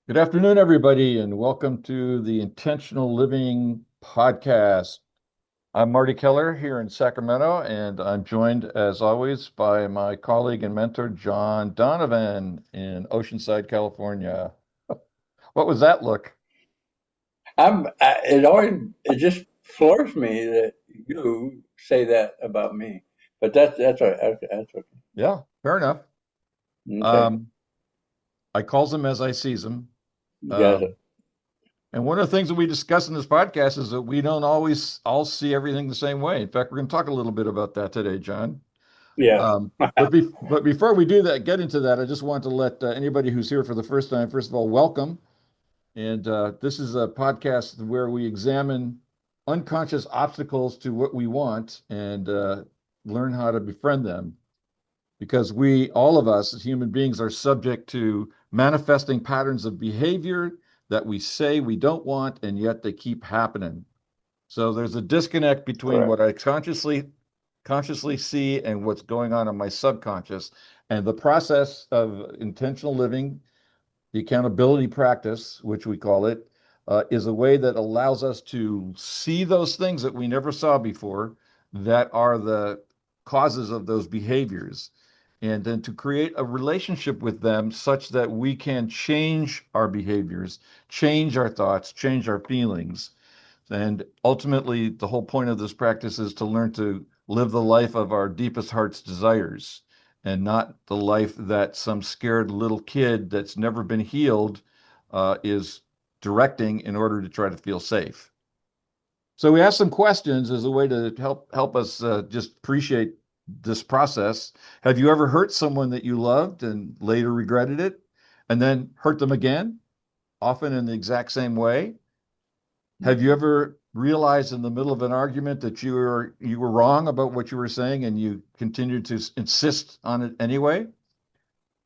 Good afternoon, everybody, and welcome to the Intentional Living Podcast. I'm Marty Keller here in Sacramento, and I'm joined, as always, by my colleague and mentor, John Donovan in Oceanside, California. What was that look? It just floors me that you say that about me, but that's all right. That's okay. Yeah, fair enough. Okay, Um, I calls them as I sees them. you got Um, it. and one of the things that we discuss in this podcast is that we don't always all see everything the same way. In fact, we're going to talk a little bit about that today, John. Yeah, But before we do that, get into that, I just want to let anybody who's here for the first time, first of all, welcome. And this is a podcast where we examine unconscious obstacles to what we want and learn how to befriend them. Because all of us as human beings, are subject to manifesting patterns of behavior that we say we don't want, and yet they keep happening. So there's a disconnect between correct. what I consciously see and what's going on in my subconscious. And the process of intentional living, the accountability practice, which we call it, is a way that allows us to see those things that we never saw before that are the causes of those behaviors. And then to create a relationship with them such that we can change our behaviors, change our thoughts, change our feelings. And ultimately, the whole point of this practice is to learn to live the life of our deepest heart's desires and not the life that some scared little kid that's never been healed is directing in order to try to feel safe. So we asked some questions as a way to help us just appreciate this process. Have you ever hurt someone that you loved and later regretted it, and then hurt them again, often in the exact same way? Have you ever realized in the middle of an argument that you were wrong about what you were saying and you continued to insist on it anyway?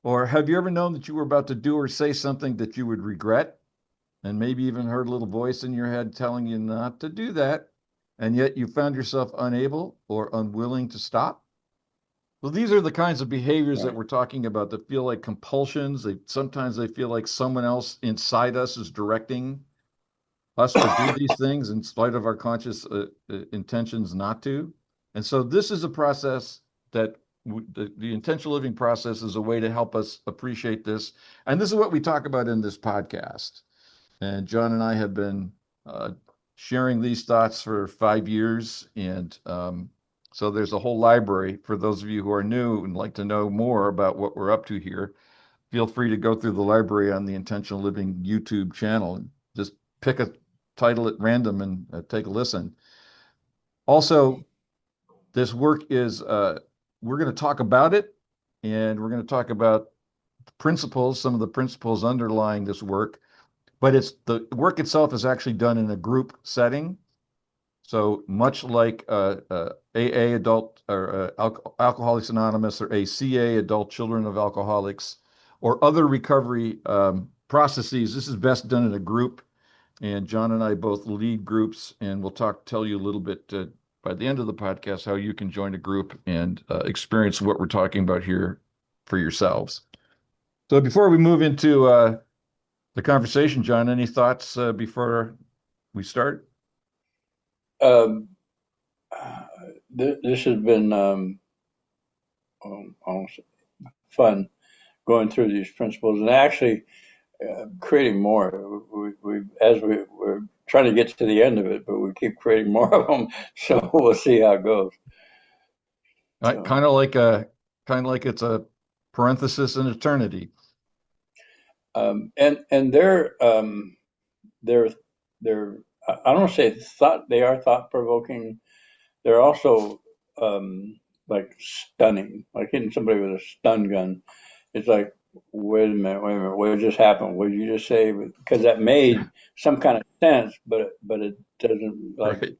Or have you ever known that you were about to do or say something that you would regret and maybe even heard a little voice in your head telling you not to do that, and yet you found yourself unable or unwilling to stop? Well, these are the kinds of behaviors that Right. we're talking about that feel like compulsions. Sometimes they feel like someone else inside us is directing us to do these things in spite of our conscious intentions not to. And so this is a process that the intentional living process is a way to help us appreciate this. And this is what we talk about in this podcast. And John and I have been uh, sharing these thoughts for 5 years. And so there's a whole library for those of you who are new and like to know more about what we're up to here. Feel free to go through the library on the Intentional Living YouTube channel and just pick a title at random and take a listen. Also, this work is, we're going to talk about it, and we're going to talk about principles, some of the principles underlying this work, but the work itself is actually done in a group setting. So much like AA, adult or Alcoholics Anonymous, or ACA, Adult Children of Alcoholics, or other recovery processes, this is best done in a group. And John and I both lead groups, and we'll tell you a little bit by the end of the podcast how you can join a group and experience what we're talking about here for yourselves. So before we move into the conversation, John, any thoughts before we start? Um, this has been almost fun going through these principles and actually creating more. We're trying to get to the end of it, but we keep creating more of them. So we'll see how it goes. So. Kind of like a kind of like it's a parenthesis in eternity. And they're they're I don't say thought they are thought provoking. They're also like stunning, like hitting somebody with a stun gun. It's like, wait a minute, what just happened? What did you just say? Because that made some kind of sense, but it doesn't like Right.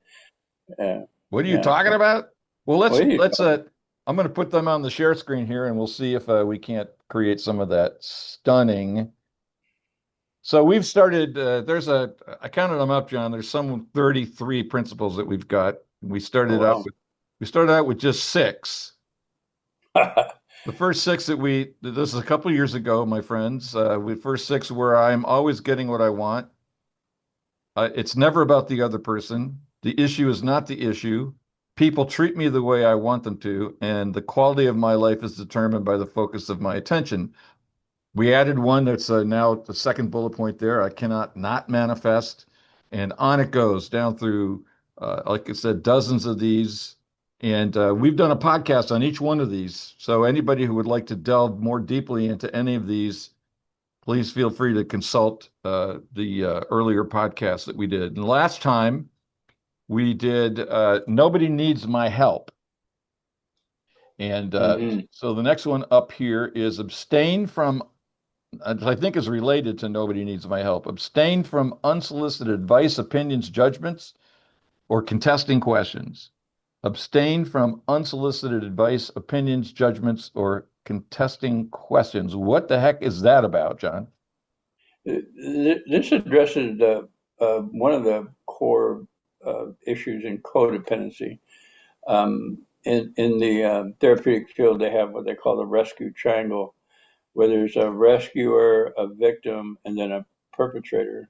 uh, What are you yeah. talking So about? Well, let's what are you let's talking? I'm going to put them on the share screen here and we'll see if we can't create some of that stunning. So we've started I counted them up, John. There's some 33 principles that we've got. Oh We started out with just six. wow. The first six this is a couple of years ago, my friends. We first six where I'm always getting what I want. It's never about the other person. The issue is not the issue. People treat me the way I want them to, and the quality of my life is determined by the focus of my attention. We added one that's now the second bullet point there. I cannot not manifest. And on it goes down through, like I said, dozens of these. And we've done a podcast on each one of these. So anybody who would like to delve more deeply into any of these, please feel free to consult the earlier podcast that we did. And last time we did Nobody Needs My Help. And Hmm. so the next one up here is abstain from, I think is related to Nobody Needs My Help. Abstain from unsolicited advice, opinions, judgments, or contesting questions. Abstain from unsolicited advice, opinions, judgments, or contesting questions. What the heck is that about, John? This addresses one of the core issues in codependency. In the therapeutic field, they have what they call the rescue triangle, where there's a rescuer, a victim, and then a perpetrator.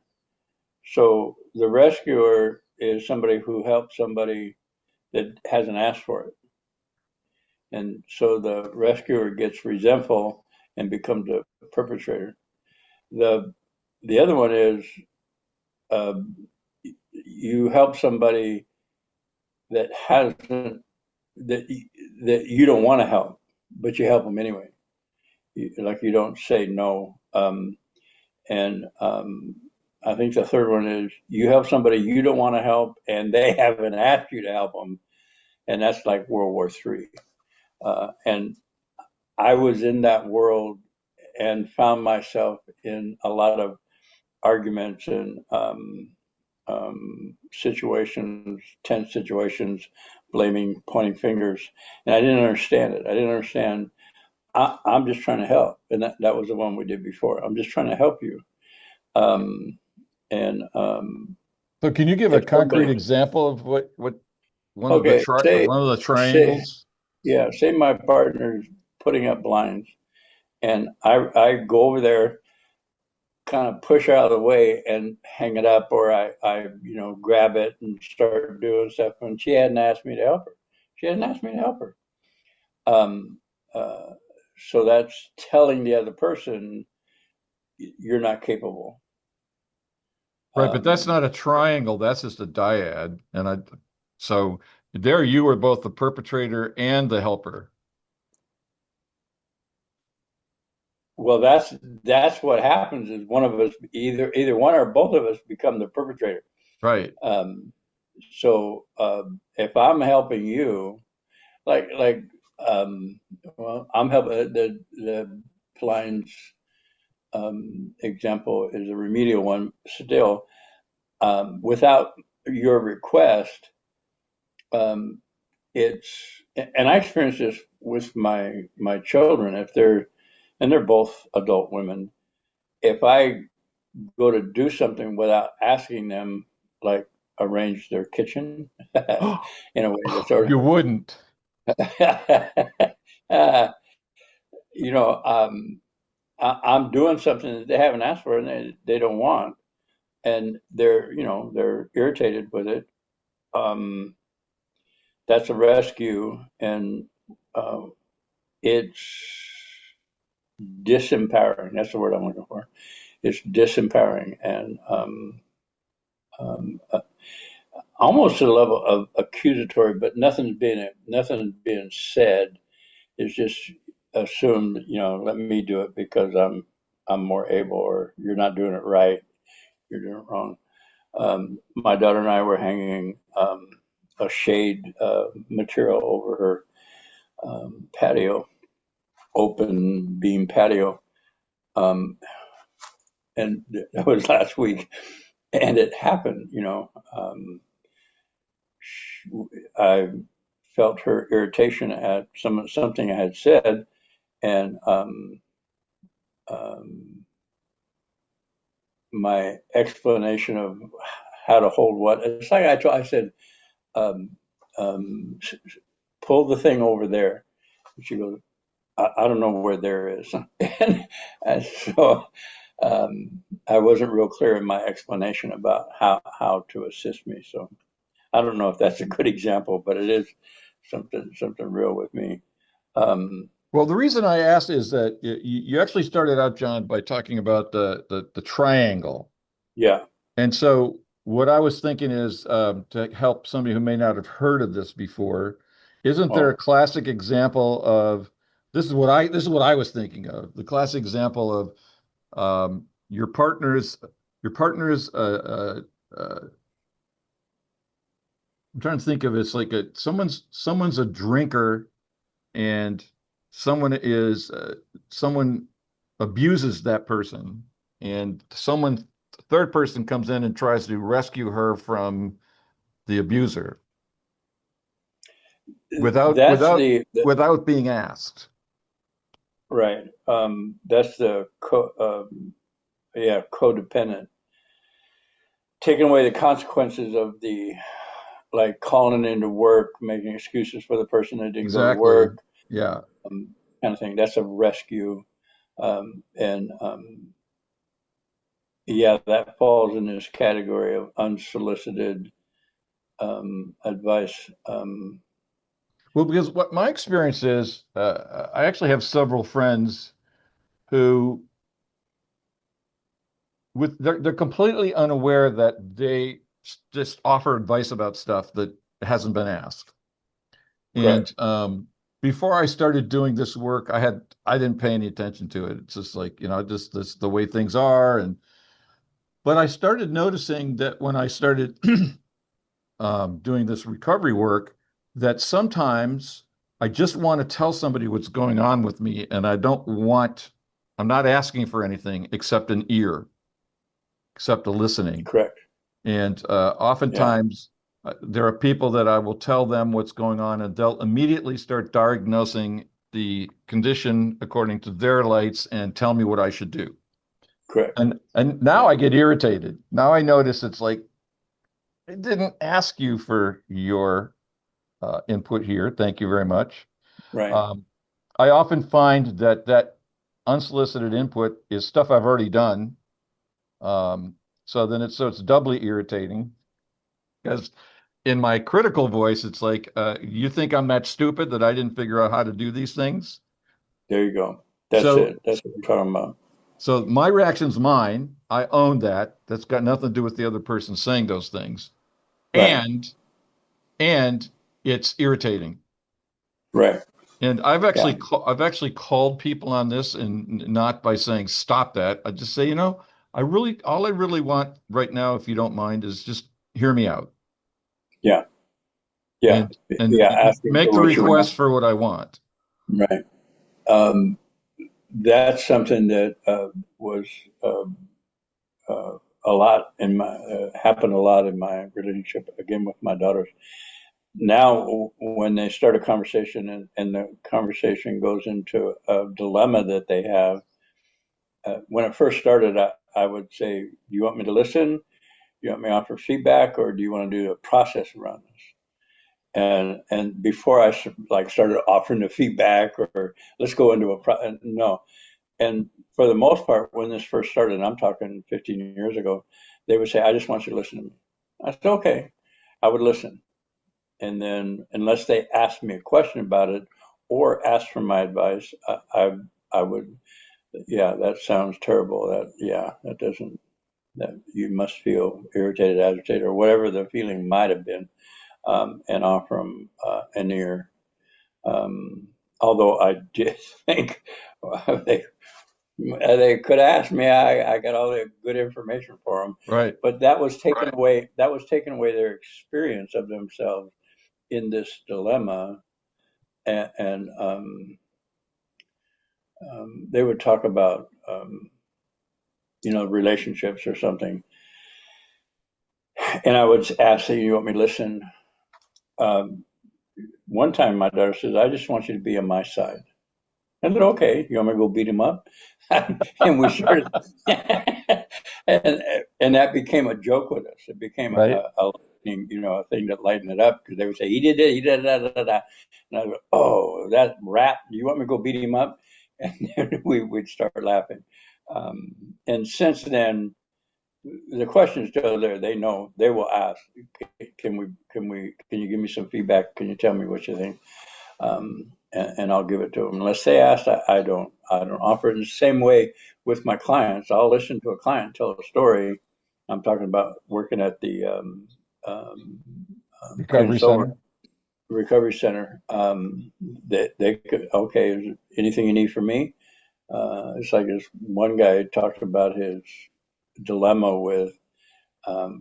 So the rescuer is somebody who helps somebody that hasn't asked for it. And so the rescuer gets resentful and becomes a perpetrator. The the other one is uh, you help somebody that hasn't that that you don't want to help, but you help them anyway. Like you don't say no. And I think the third one is you help somebody you don't want to help, and they haven't asked you to help them, and that's like World War III. And I was in that world and found myself in a lot of arguments and situations, tense situations, blaming, pointing fingers, and I didn't understand it. I didn't understand. I'm just trying to help, and that was the one we did before. I'm just trying to help you. Um, and So can you give a if concrete somebody, example of what okay, one of the say, triangles? yeah, say my partner's putting up blinds, and I go over there, kind of push out of the way and hang it up, or I grab it and start doing stuff when she hadn't asked me to help her. She hadn't asked me to help her. Um, uh, so that's telling the other person you're not capable. Right, but that's Um, not a triangle. That's just a dyad. So there you were both the perpetrator and the helper. well, that's what happens is one of us, either one or both of us, become the perpetrator. Right. Um, so if I'm helping you, like well, I'm helping the blinds example is a remedial one still. Without your request, um, it's and I experience this with my children. If they're both adult women, if I go to do something without asking them, like arrange their kitchen in a way that's sort You wouldn't. of, you know, I'm doing something that they haven't asked for and they don't want, and they're irritated with it. Um, that's a rescue, and uh, it's disempowering. That's the word I'm looking for. It's disempowering and um, uh, almost to the level of accusatory, but nothing being said. It's just assumed. Let me do it because I'm more able, or you're not doing it right. You're doing it wrong. My daughter and I were hanging a shade material over her patio, open beam patio, um, and that was last week. And it happened. I felt her irritation at something I had said, and um, my explanation of how to hold what. It's like I said, um, um, pull the thing over there. And she goes, I don't know where there is. And so I wasn't real clear in my explanation about how to assist me. So I don't know if that's a good example, but it is something real with me. Um, Well, the reason I asked is that you actually started out, John, by talking about the triangle. yeah. And so what I was thinking is to help somebody who may not have heard of this before, isn't there a Oh, classic example of this is what I was thinking of, the classic example of your partner's I'm trying to think of it, it's like someone's a drinker and someone abuses that person, and third person comes in and tries to rescue her from the abuser without that's without the without being asked. right. That's the yeah, codependent, taking away the consequences of the like calling into work, making excuses for the person that didn't go to Exactly. work, Yeah. kind of thing. That's a rescue, and yeah, that falls in this category of unsolicited advice. Well, because what my experience is, I actually have several friends who they're completely unaware that they just offer advice about stuff that hasn't been asked. And Correct. before I started doing this work, I didn't pay any attention to it. It's just like, just this the way things are. And but I started noticing that when I started doing this recovery work, that sometimes I just want to tell somebody what's going on with me, and I'm not asking for anything except an ear, except a listening. Correct. And Yeah. oftentimes, there are people that I will tell them what's going on, and they'll immediately start diagnosing the condition according to their lights and tell me what I should do. Correct. And now Yeah. I get irritated. Now I notice it's like, I didn't ask you for your input here. Thank you very much. Right. Um, I often find that unsolicited input is stuff I've already done. Um, so it's doubly irritating because in my critical voice, it's like, you think I'm that stupid that I didn't figure out how to do these things? There you go. That's So, it. That's what I'm talking about. so my reaction's mine. I own that. That's got nothing to do with the other person saying those things. Right. And and it's irritating. Right. And Yeah. I've actually called people on this, and not by saying stop that. I just say, all I really want right now, if you don't mind, is just hear me out Yeah. Yeah. and and Yeah. Asking make for the what you want. request for what I want. Right. Um, that's something that was uh, a lot in my happened a lot in my relationship again with my daughters. Now, when they start a conversation and the conversation goes into a dilemma that they have, when it first started, I would say, "Do you want me to listen? Do you want me to offer feedback, or do you want to do a process around this?" And before I like started offering the feedback or let's go into no. And for the most part, when this first started, and I'm talking 15 years ago, they would say, "I just want you to listen to me." I said, "Okay." I would listen, and then unless they asked me a question about it or asked for my advice, I would, yeah, that sounds terrible. That doesn't, that you must feel irritated, agitated, or whatever the feeling might have been, and offer them an ear. Um, although I did think they they could ask me, I got all the good information for them, Right. but that was taken away. That was taken away their experience of themselves in this dilemma, and they would talk about relationships or something, and I would ask, "You want me to listen?" Um, one time, my daughter says, "I just want you to be on my side." I said, "Okay, you want me to go beat him up?" And we started, and that became a joke with us. It became Right. lightning, a thing that lightened it up because they would say he did it, he did that, and I go, oh, that rat. Do you want me to go beat him up? And then we'd start laughing. And since then, the question's still there. They know. They will ask, can you give me some feedback? Can you tell me what you think? And I'll give it to them. Unless they ask, I don't offer it. In the same way with my clients. I'll listen to a client tell a story. I'm talking about working at the Recovery center. recovery center. They could, okay, is there anything you need from me? It's like this one guy talked about his dilemma with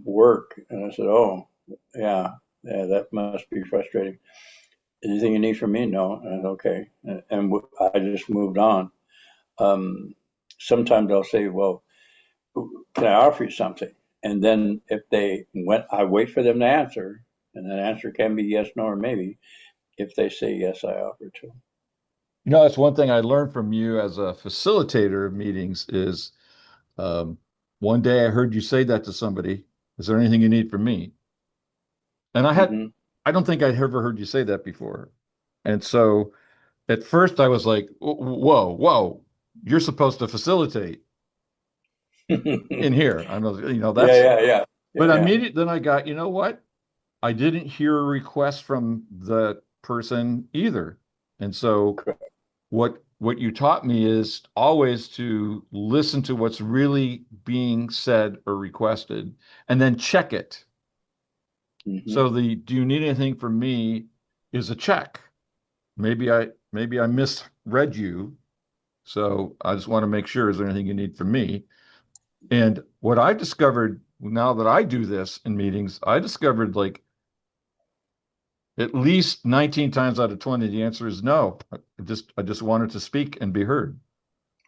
work, and I said, "Oh, yeah, that must be frustrating. Anything you need from me?" No, and okay, and I just moved on. Um, Sometimes I'll say, "Well, can I offer you something?" And then if I wait for them to answer, and an answer can be yes, no, or maybe. If they say yes, I offer to. That's one thing I learned from you as a facilitator of meetings is um, one day I heard you say that to somebody. Is there anything you need from me? And Mm-hmm. I don't think I'd ever heard you say that before. And so at first I was like, whoa, whoa, you're supposed to facilitate in here. I know, Yeah, that's, yeah, yeah, yeah, but yeah. immediately then I got, you know what? I didn't hear a request from the person either. And so Correct. what you taught me is always to listen to what's really being said or requested and then check it. Mm-hmm. So the do you need anything from me is a check. Maybe I misread you. So I just want to make sure is there anything you need from me? And what I discovered now that I do this in meetings, I discovered like at least 19 times out of 20, the answer is no. I just wanted to speak and be heard.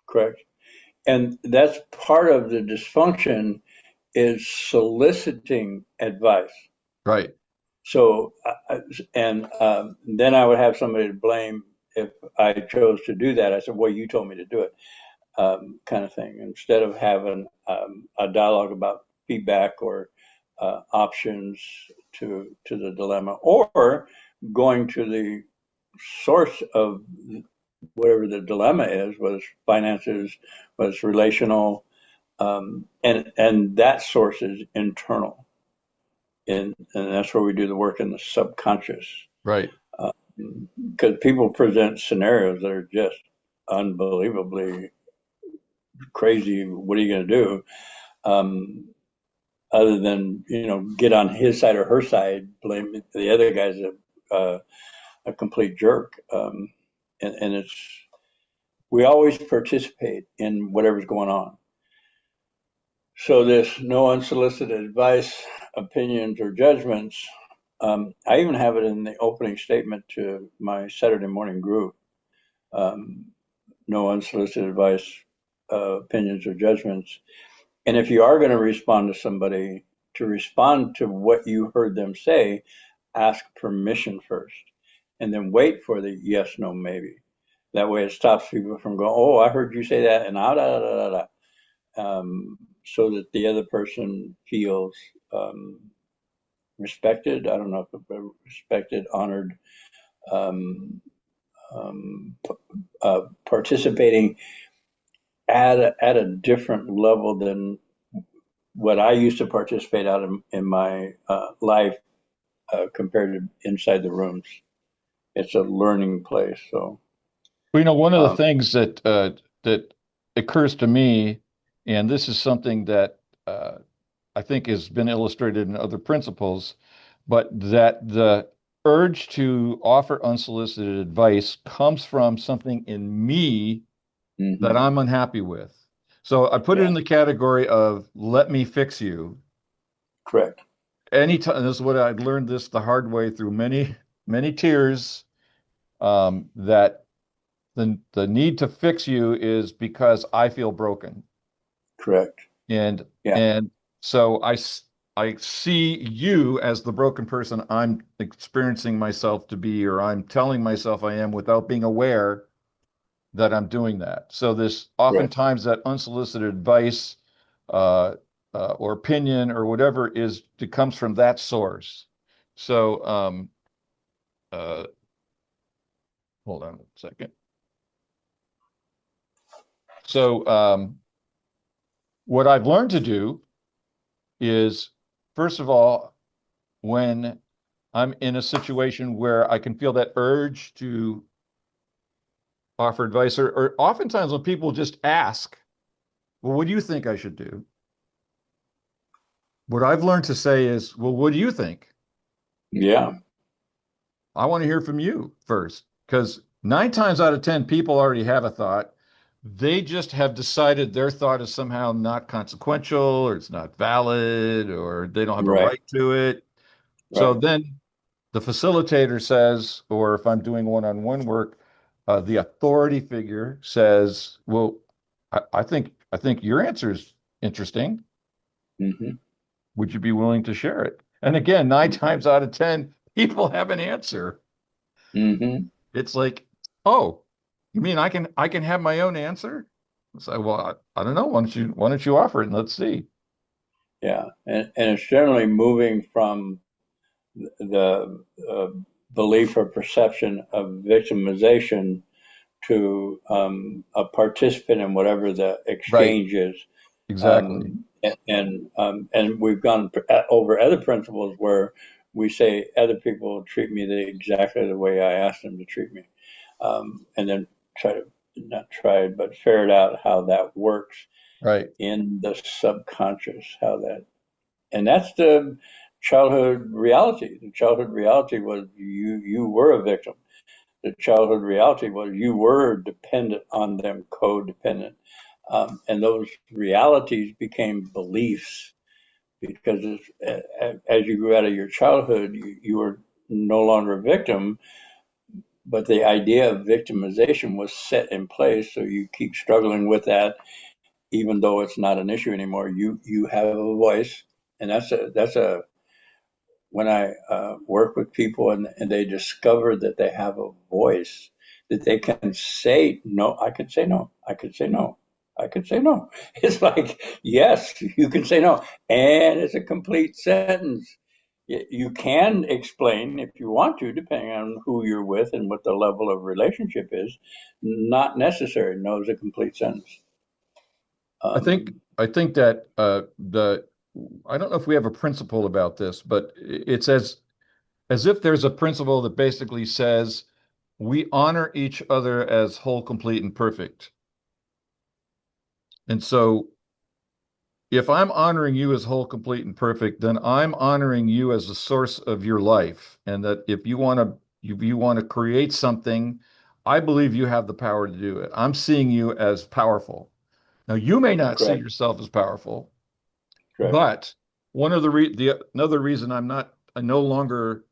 Correct. And that's part of the dysfunction is soliciting advice. Right. So, and then I would have somebody to blame if I chose to do that. I said, well, you told me to do it, kind of thing, instead of having a dialogue about feedback or options to the dilemma, or going to the source of whatever the dilemma is, whether it's finances, whether it's relational, and that source is internal, and that's where we do the work in the subconscious. Right. Because people present scenarios that are just unbelievably crazy. What are you going to do? Um, Other than get on his side or her side, blame the other guy's a complete jerk, and it's we always participate in whatever's going on. So this no unsolicited advice, opinions, or judgments. I even have it in the opening statement to my Saturday morning group. Um, no unsolicited advice, opinions, or judgments. And if you are going to respond to somebody, to respond to what you heard them say, ask permission first, and then wait for the yes, no, maybe. That way, it stops people from going, "Oh, I heard you say that," and da da da da da. So that the other person feels respected. I don't know if respected, honored, um, um, participating at a different level than what I used to participate out in my life compared to inside the rooms. It's a learning place. So, Well, one of the um, things that occurs to me, and this is something that I think has been illustrated in other principles, but that the urge to offer unsolicited advice comes from something in me that mhm, I'm unhappy with. So I put it yeah, in the category of let me fix you. correct, Anytime, this is what I learned this the hard way through many tears, that the need to fix you is because I feel broken. correct, And yeah, and so I see you as the broken person I'm experiencing myself to be, or I'm telling myself I am without being aware that I'm doing that. So this right, oftentimes that unsolicited advice, uh, or opinion or whatever it comes from that source. So uh, hold on a second. So what I've learned to do is, first of all, when I'm in a situation where I can feel that urge to offer advice, or oftentimes when people just ask, well, what do you think I should do? What I've learned to say is, well, what do you think? Yeah. I want to hear from you first, because 9 times out of 10, people already have a thought. They just have decided their thought is somehow not consequential, or it's not valid, or they don't have a Right. right to it. So Right. then the facilitator says, or if I'm doing one-on-one work, the authority figure says, well, I think your answer is interesting. Hmm. Would you be willing to share it? And again, 9 times out of 10, people have an answer. Hmm. It's like, oh, you mean I can have my own answer? So, well, I don't know. Why don't you offer it and let's see. Yeah. And it's generally moving from the belief or perception of victimization to a participant in whatever the Right. exchange is. Exactly. And we've gone over other principles where we say other people treat me exactly the way I asked them to treat me, and then try to not try but ferret out how that works Right. in the subconscious, how that, and that's the childhood reality. The childhood reality was you were a victim. The childhood reality was you were dependent on them, codependent. And those realities became beliefs because as you grew out of your childhood, you were no longer a victim, but the idea of victimization was set in place. So you keep struggling with that, even though it's not an issue anymore. You have a voice, and that's a when I work with people and they discover that they have a voice, that they can say no, I could say no, I could say no, I could say no. It's like, yes, you can say no. And it's a complete sentence. You can explain if you want to, depending on who you're with and what the level of relationship is. Not necessary. No is a complete sentence. I think Um, I think that the I don't know if we have a principle about this, but it's as if there's a principle that basically says we honor each other as whole, complete, and perfect. And so if I'm honoring you as whole, complete, and perfect, then I'm honoring you as the source of your life. And that if you want to create something, I believe you have the power to do it. I'm seeing you as powerful. Now, you may not see correct, yourself as powerful, correct, but one of the another reason I no longer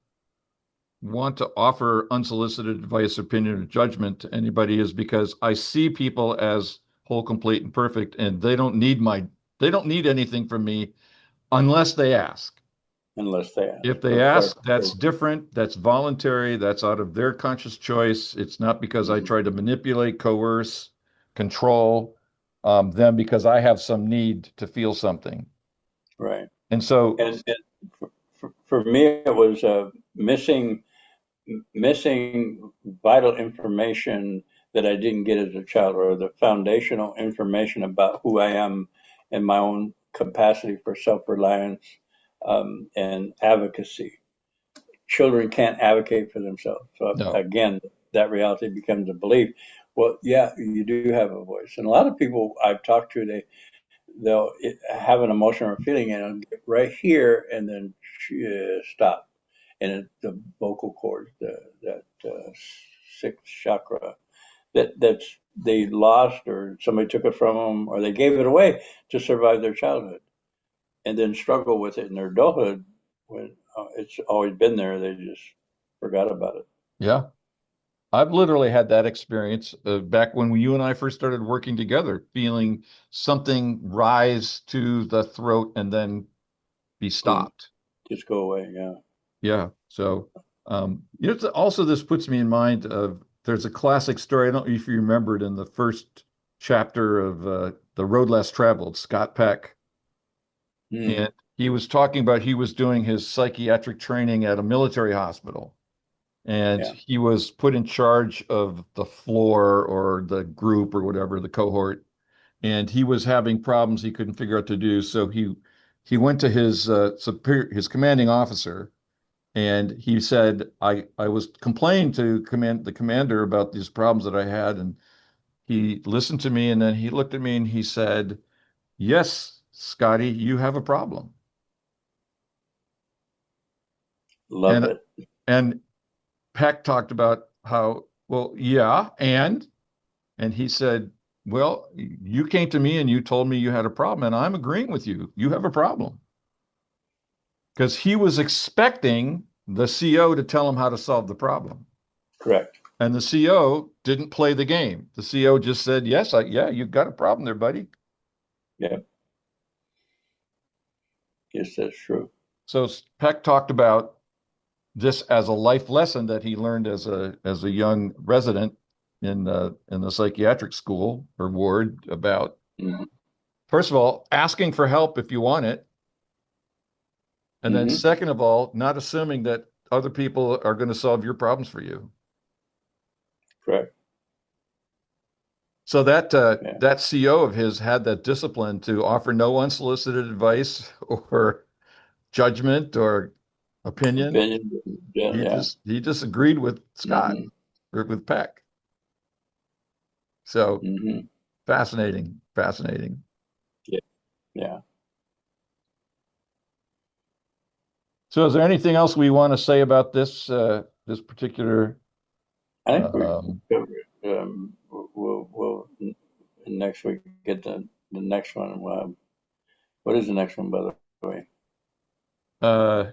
want to offer unsolicited advice, opinion, or judgment to anybody is because I see people as whole, complete, and perfect, and they don't need anything from me unless they ask. unless they ask If they for ask, that's clarification. different. That's voluntary. That's out of their conscious choice. It's not because I Mhm. try to manipulate, coerce, control them because I have some need to feel something. Right. And so, And for me, it was missing vital information that I didn't get as a child, or the foundational information about who I am and my own capacity for self-reliance and advocacy. Children can't advocate for themselves. So no, again, that reality becomes a belief. Well, yeah, you do have a voice, and a lot of people I've talked to, they'll have an emotion or feeling and it'll get right here and then stop. And the vocal cord, that sixth chakra, that's they lost or somebody took it from them or they gave it away to survive their childhood and then struggle with it in their adulthood when it's always been there. They just forgot about it. yeah, I've literally had that experience back when you and I first started working together, feeling something rise to the throat and then be Boom, stopped. just go away. Yeah. Yeah. So, also this puts me in mind of there's a classic story. I don't know if you remember it in the first chapter of The Road Less Traveled, Scott Peck. Mm. And he was talking about he was doing his psychiatric training at a military hospital. And Yeah. he was put in charge of the floor or the group or whatever, the cohort. And he was having problems he couldn't figure out to do. So he went to his superior, his commanding officer, and he said, I was complaining to the commander about these problems that I had, and he listened to me, and then he looked at me and he said, "Yes, Scotty, you have a problem." Love And it. and Peck talked about how, well, yeah, and he said, "Well, you came to me and you told me you had a problem, and I'm agreeing with you. You have a problem." Because he was expecting the CO to tell him how to solve the problem. Correct. And the CO didn't play the game. The CO just said, "Yes, yeah, you've got a problem there, buddy." Yeah. Yes, that's true. So Peck talked about this as a life lesson that he learned as a young resident in the psychiatric school or ward about, Hmm. first of all, asking for help if you want it, and then Hmm. second of all, not assuming that other people are going to solve your problems for you. Correct. So Yeah. that CO of his had that discipline to offer no unsolicited advice or judgment or opinion. Opinion. Yeah. Yeah. He just agreed with Scott Hmm. or with Peck. So Hmm. fascinating, fascinating. Yeah. Yeah. So is there anything else we want to say about this particular I think we um, covered it. We'll next week get the next one. What is the next one, by the way? uh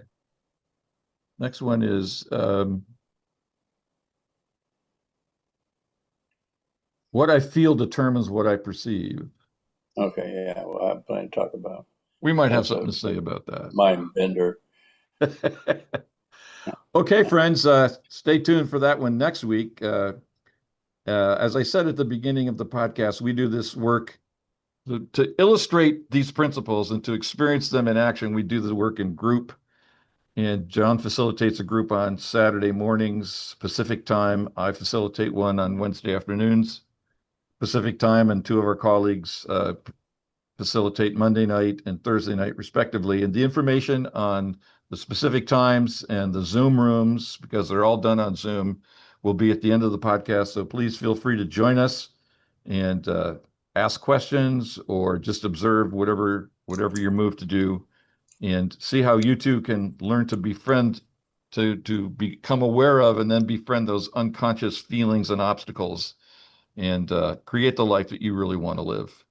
next one is what I feel determines what I perceive. Okay. Yeah. We'll have plenty to talk about. We might have That's something a to say about that. mind bender. Okay, friends, stay tuned for that one next week. As I said at the beginning of the podcast, we do this work to illustrate these principles and to experience them in action. We do the work in group, and John facilitates a group on Saturday mornings, Pacific time. I facilitate one on Wednesday afternoons, Pacific time, and two of our colleagues facilitate Monday night and Thursday night, respectively. And the information on the specific times and the Zoom rooms, because they're all done on Zoom, will be at the end of the podcast. So please feel free to join us and ask questions or just observe whatever you're moved to do, and see how you too can learn to befriend, to become aware of and then befriend those unconscious feelings and obstacles, and create the life that you really want to live.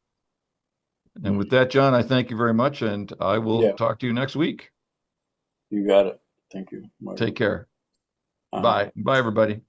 And with Mm. that, John, I thank you very much, and I will Yeah. talk to you next week. You got it. Thank you, Take Marty. care. Uh-huh. Bye. Bye, everybody.